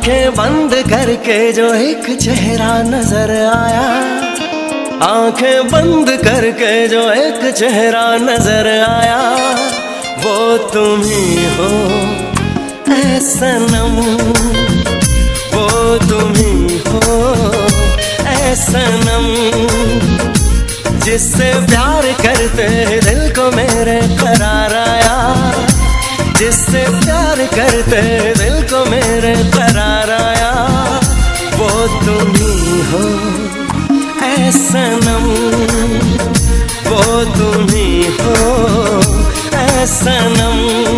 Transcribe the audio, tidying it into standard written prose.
आंखें बंद करके जो एक चेहरा नजर आया, आंखें बंद करके जो एक चेहरा नजर आया, वो तुम ही हो ऐ सनम, वो तुम ही हो ऐ सनम। जिससे प्यार करते दिल को मेरे करार आया, जिससे प्यार करते दिल को मेरे करार आया, वो तुम ही हो ऐ सनम, वो तुम ही हो ऐ सनम।